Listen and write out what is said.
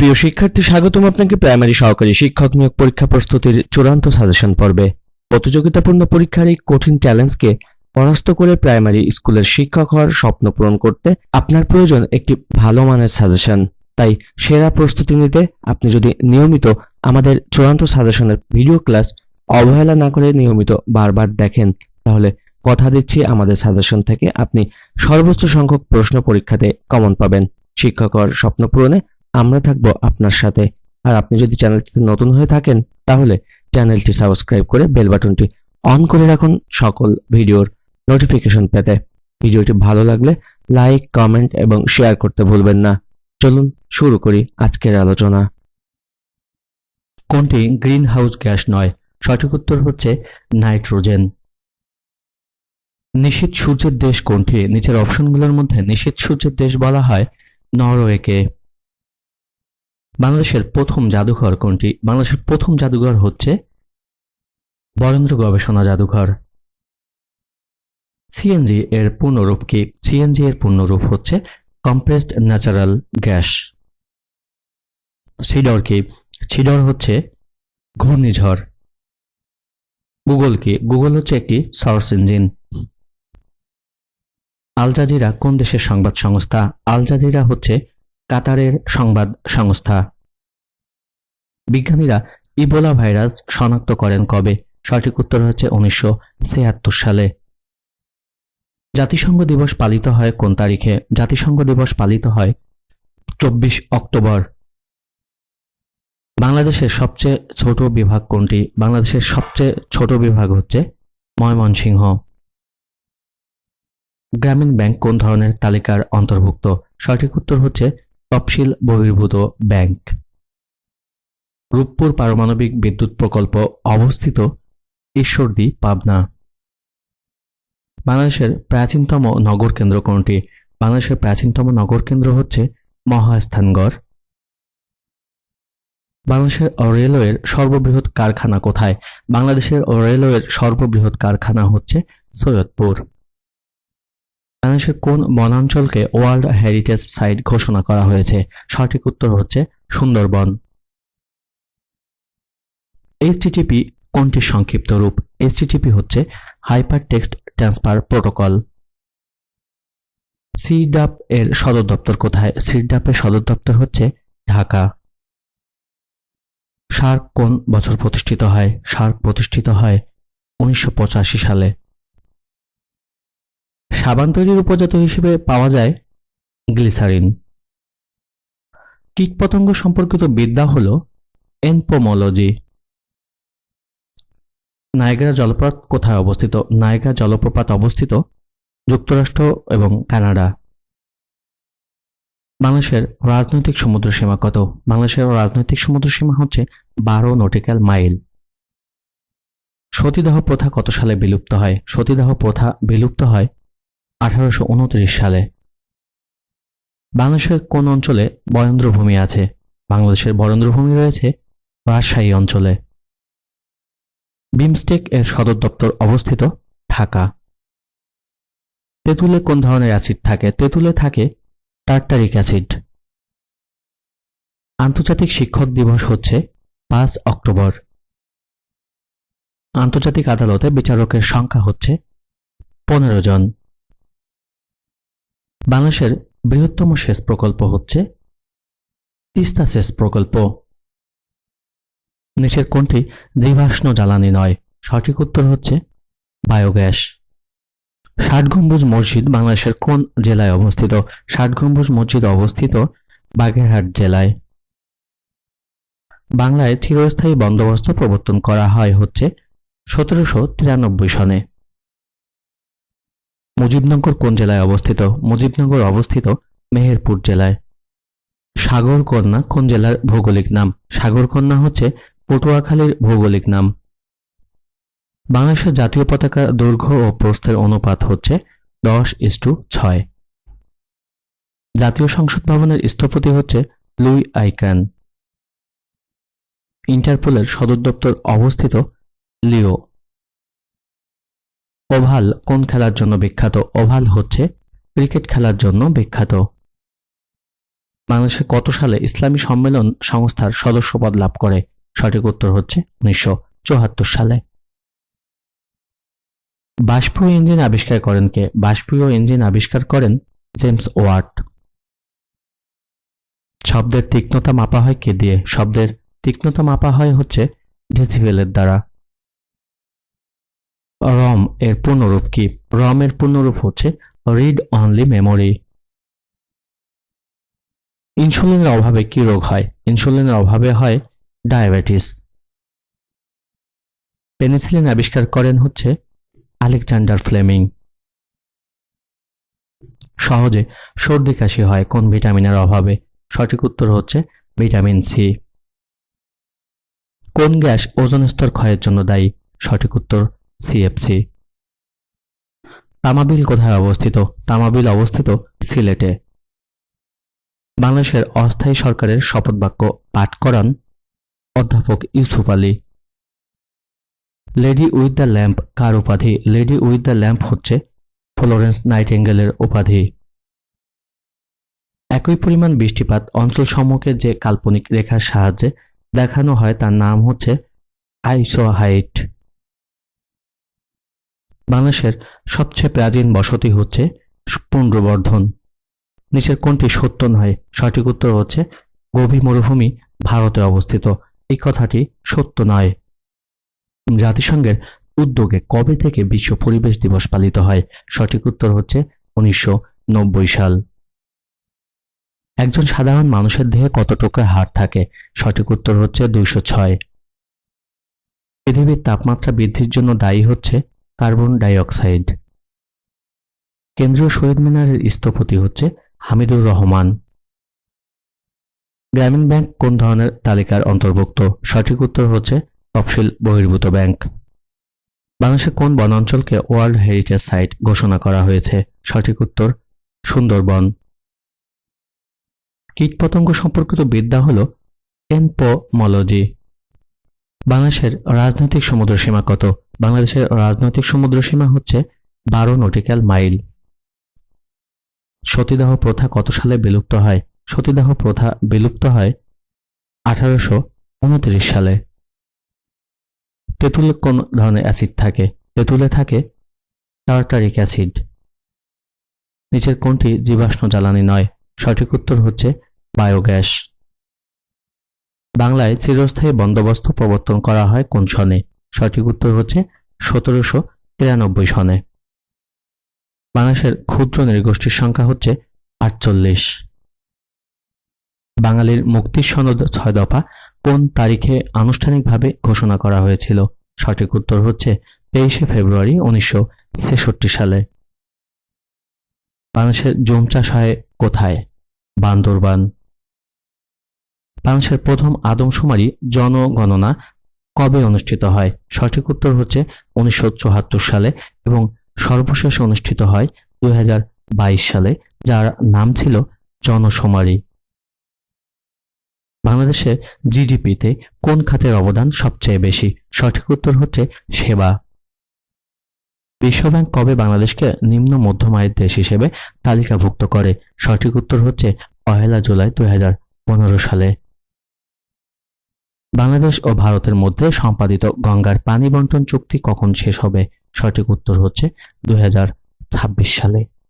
প্রিয় শিক্ষার্থী, স্বাগতম আপনাকে প্রাইমারি সহকারী শিক্ষক নিয়োগ পরীক্ষা প্রস্তুতির চূড়ান্ত সাজেশন পর্বে। প্রতিযোগিতাপূর্ণ পরীক্ষার এই কঠিন চ্যালেঞ্জকে পরাস্ত করে প্রাইমারি স্কুলের শিক্ষক হওয়ার স্বপ্ন পূরণ করতে আপনার প্রয়োজন একটি ভালো মানের সাজেশন। তাই সেরা প্রস্তুতি নিতে আপনি যদি নিয়মিত আমাদের চূড়ান্ত সাজেশনের ভিডিও ক্লাস অবহেলা না করে নিয়মিত বারবার দেখেন, তাহলে কথা দিচ্ছি আমাদের সাজেশন থেকে আপনি সর্বোচ্চ সংখ্যক প্রশ্ন পরীক্ষাতে কমন পাবেন। শিক্ষক হওয়ার স্বপ্ন পূরণে আমরা থাকব আপনার সাথে। আর আপনি যদি চ্যানেলটিতে নতুন হয়ে থাকেন তাহলে চ্যানেলটি সাবস্ক্রাইব করে বেল বাটনটি অন করে রাখুন সকল ভিডিওর নোটিফিকেশন পেতে। ভিডিওটি ভালো লাগলে লাইক, কমেন্ট এবং শেয়ার করতে ভুলবেন না। চলুন শুরু করি আজকের আলোচনা। কোনটি গ্রিন হাউস গ্যাস নয়? সঠিক উত্তর হচ্ছে নাইট্রোজেন। নিশীথ সূর্যের দেশ কোনটি? নিচের অপশনগুলোর মধ্যে নিশীথ সূর্যের দেশ বলা হয় নরওয়েকে। বাংলাদেশের প্রথম জাদুঘর কোনটি? বাংলাদেশের প্রথম জাদুঘর হচ্ছে বরেন্দ্র গবেষণা জাদুঘর। সিএনজি এর পূর্ণরূপ কি? সিএনজি এর পূর্ণরূপ হচ্ছে কম্প্রেসড ন্যাচারাল গ্যাস। সিডর কি? সিডর হচ্ছে ঘূর্ণিঝড়। গুগল কি? গুগল হচ্ছে একটি সার্চ ইঞ্জিন। আল জাজিরা কোন দেশের সংবাদ সংস্থা? আল জাজিরা হচ্ছে কাতারের সংবাদ সংস্থা। বিজ্ঞানীরা ইবোলা ভাইরাস শনাক্ত করেন কবে? সঠিক উত্তর হচ্ছে 1976 সালে। জাতিসংঘ দিবস পালিত হয় কোন তারিখে? জাতিসংঘ দিবস পালিত হয় 24 অক্টোবর। বাংলাদেশের সবচেয়ে ছোট বিভাগ কোনটি? বাংলাদেশের সবচেয়ে ছোট বিভাগ হচ্ছে ময়মনসিংহ। গ্রামীণ ব্যাংক কোন ধরনের তালিকার অন্তর্ভুক্ত? সঠিক উত্তর হচ্ছে তফসিল বহির্ভূত ব্যাংক। রূপপুর পারমাণবিক বিদ্যুৎ প্রকল্প অবস্থিত ঈশ্বরদী, পাবনা। বাংলাদেশের প্রাচীনতম নগর কেন্দ্র কোনটি? বাংলাদেশের প্রাচীনতম নগর কেন্দ্র হচ্ছে মহাস্থানগড়। বাংলাদেশের রেলওয়ের সর্ববৃহৎ কারখানা কোথায়? বাংলাদেশের রেলওয়ের সর্ববৃহৎ কারখানা হচ্ছে সৈয়দপুর। বাংলাদেশের কোন বনাঞ্চলকে ওয়ার্ল্ড হেরিটেজ সাইট ঘোষণা করা হয়েছে? সঠিক উত্তর হচ্ছে সুন্দরবন। এইচটিটিপি কোনটির সংক্ষিপ্ত রূপ? এইচটিটিপি হচ্ছে hyper text transfer protocol. Side up এর সদর দপ্তর কোথায়? সিডাপ এর সদর দপ্তর হচ্ছে ঢাকা। সার্ক কোন বছর প্রতিষ্ঠিত হয়? সার্ক প্রতিষ্ঠিত হয় 1985 সালে। সাবান তৈরির উপজাত হিসেবে পাওয়া যায় গ্লিসারিন। কীটপতঙ্গ সম্পর্কিত বিদ্যা হল এনপোমোলজি। নায়াগ্রা জলপ্রপাত কোথায় অবস্থিত? নায়াগ্রা জলপ্রপাত অবস্থিত যুক্তরাষ্ট্র এবং কানাডা। বাংলাদেশের রাজনৈতিক সমুদ্রসীমা কত? বাংলাদেশের রাজনৈতিক সমুদ্রসীমা হচ্ছে 12 নটিক্যাল মাইল। সতীদাহ প্রথা কত সালে বিলুপ্ত হয়? সতীদাহ প্রথা বিলুপ্ত হয় 1829 সালে। বাংলাদেশের কোন অঞ্চলে বরেন্দ্রভূমি আছে? বাংলাদেশের বরেন্দ্রভূমি রয়েছে রাজশাহী অঞ্চলে। বিমস্টেক এর সদর দপ্তর অবস্থিত ঢাকা। তেঁতুলে কোন ধরনের অ্যাসিড থাকে? তেঁতুলে থাকে টার্টারিক অ্যাসিড। আন্তর্জাতিক শিক্ষক দিবস হচ্ছে 5 অক্টোবর। আন্তর্জাতিক আদালতে বিচারকের সংখ্যা হচ্ছে 15 জন। বাংলাদেশের বৃহত্তম সেচ প্রকল্প হচ্ছে তিস্তা সেচ প্রকল্প। নিচের কোনটি জীবাশ্ম জ্বালানি নয়? সঠিক উত্তর হচ্ছে বায়োগ্যাস। ষাট গম্বুজ মসজিদ বাংলাদেশের কোন জেলায় অবস্থিত? ষাট গম্বুজ মসজিদ অবস্থিত বাগেরহাট জেলায়। বাংলায় চিরস্থায়ী বন্দোবস্ত প্রবর্তন করা হয় হচ্ছে 1793 সনে। মুজিবনগর কোন জেলায় অবস্থিত? মুজিবনগর অবস্থিত মেহেরপুর জেলায়। সাগরকন্যা কোন জেলার ভৌগোলিক নাম? সাগরকন্যা হচ্ছে পটুয়াখালীর ভৌগোলিক নাম। বাংলাদেশের জাতীয় পতাকার দৈর্ঘ্য ও প্রস্থের অনুপাত হচ্ছে 10:6। জাতীয় সংসদ ভবনের স্থপতি হচ্ছে লুই আইকান। ইন্টারপোলের সদর দপ্তর অবস্থিত লিও। ওভাল কোন খেলার জন্য বিখ্যাত? ওভাল হচ্ছে ক্রিকেট খেলার জন্য বিখ্যাত। বাংলাদেশে কত সালে ইসলামী সম্মেলন সংস্থার সদস্যপদ লাভ করে? সঠিক উত্তর হচ্ছে 1974 সালে। বাষ্পীয় ইঞ্জিন আবিষ্কার করেন কে? বাষ্পীয় ইঞ্জিন আবিষ্কার করেন জেমস ওয়াট। শব্দের তীক্ষ্ণতা মাপা হয় কে দিয়ে? শব্দের তীক্ষ্ণতা মাপা হয় হচ্ছে ডেসিবেলের দ্বারা। রম এর পূর্ণরূপ কি? রম এর পূর্ণরূপ হচ্ছে রিড অনলি মেমোরি। ইনসুলিনের অভাবে কি রোগ হয়? ইনসুলিনের অভাবে হয় ডায়াবেটিস। পেনিসিলিন আবিষ্কার করেন হচ্ছে আলেকজান্ডার ফ্লেমিং। সহজে সর্দি কাশি হয় কোন ভিটামিনের অভাবে? সঠিক উত্তর হচ্ছে ভিটামিন সি। কোন গ্যাস ওজোন স্তর ক্ষয়ের জন্য দায়ী? সঠিক উত্তর সিএফসি। তামাবিল কোথায় অবস্থিত? তামাবিল অবস্থিত সিলেটে। বাংলাদেশের অস্থায়ী সরকারের শপথ বাক্য পাঠ করান অধ্যাপক Yusuf Ali. Lady with the lamp কার উপাধি? লেডি উইথ দ্য ল্যাম্প হচ্ছে ফ্লোরেন্স নাইটিঙ্গেলের উপাধি। একই পরিমাণ বৃষ্টিপাত অঞ্চলসমূহকে যে কাল্পনিক রেখার সাহায্যে দেখানো হয় তার নাম হচ্ছে আইসোহাইট। বাংলাদেশের সবচেয়ে প্রাচীন বসতি হচ্ছে পুন্ড্রবর্ধন। নিচের কোনটি সত্য নয়? সঠিক উত্তর হচ্ছে গোবি মরুভূমি ভারতে অবস্থিত। এই কথাটি সত্য নয়। জাতিসংঘের উদ্যোগে কবে থেকে বিশ্ব পরিবেশ দিবস পালিত হয়? সঠিক উত্তর হচ্ছে 1990 সাল। একজন সাধারণ মানুষের দেহে কত টুকরা হাড় থাকে? সঠিক উত্তর হচ্ছে 206। পৃথিবীর তাপমাত্রা বৃদ্ধির জন্য দায়ী হচ্ছে কার্বন ডাই অক্সাইড। কেন্দ্রীয় শহীদ মিনারের স্থপতি হচ্ছে হামিদুর রহমান। গ্রামীণ ব্যাংক কোন ধরনের তালিকার অন্তর্ভুক্ত? সঠিক উত্তর হচ্ছে তফসিল বহির্ভূত ব্যাংক। বাংলাদেশের কোন বনাঞ্চলকে ওয়ার্ল্ড হেরিটেজ সাইট ঘোষণা করা হয়েছে? সঠিক উত্তর সুন্দরবন। কীটপতঙ্গ সম্পর্কিত বিদ্যা হল এনপোমোলজি। বাংলাদেশের রাজনৈতিক সমুদ্রসীমা কত? বাংলাদেশের রাজনৈতিক সমুদ্রসীমা হচ্ছে 12 নটিক্যাল মাইল। সতীদাহ প্রথা কত সালে বিলুপ্ত হয়? সতীদাহ প্রথা বিলুপ্ত হয় 1829 সালে। তেঁতুলে কোন ধরনের অ্যাসিড থাকে? তেঁতুলে থাকে টার্টারিক অ্যাসিড। নিচের কোনটি জীবাশ্ম জ্বালানি নয়? সঠিক উত্তর হচ্ছে বায়োগ্যাস। বাংলায় চিরস্থায়ী বন্দোবস্ত প্রবর্তন করা হয় কোন সনে? সঠিক উত্তর হচ্ছে 1793 সনে। বাংলাদেশের ক্ষুদ্র নৃগোষ্ঠীর সংখ্যা হচ্ছে 48। বাঙালির মুক্তির সনদ 6 দফা কোন তারিখে আনুষ্ঠানিকভাবে ঘোষণা করা হয়েছিল? সঠিক উত্তর হচ্ছে 23 ফেব্রুয়ারি 1966 সালে। বাংলাদেশের জুম চাষ হয় কোথায়? বান্দরবান। বাংলাদেশের প্রথম আদমশুমারি জনগণনা কবে অনুষ্ঠিত হয়? সঠিক উত্তর হচ্ছে 1974 সালে এবং সর্বশেষ অনুষ্ঠিত হয় 2022 সালে, যার নাম ছিল জনশুমারি। বাংলাদেশের জিডিপিতে কোন খাতের অবদান সবচেয়ে বেশি? সঠিক উত্তর হচ্ছে সেবা। বিশ্বব্যাংক কবে বাংলাদেশকে নিম্ন মধ্যম আয়ের দেশ হিসেবে তালিকাভুক্ত করে? সঠিক উত্তর হচ্ছে 1 জুলাই 2015 সালে। বাংলাদেশ ও ভারতের মধ্যে সম্পাদিত গঙ্গার পানি বন্টন চুক্তি কখন শেষ হবে? সঠিক উত্তর হচ্ছে 2026 সালে।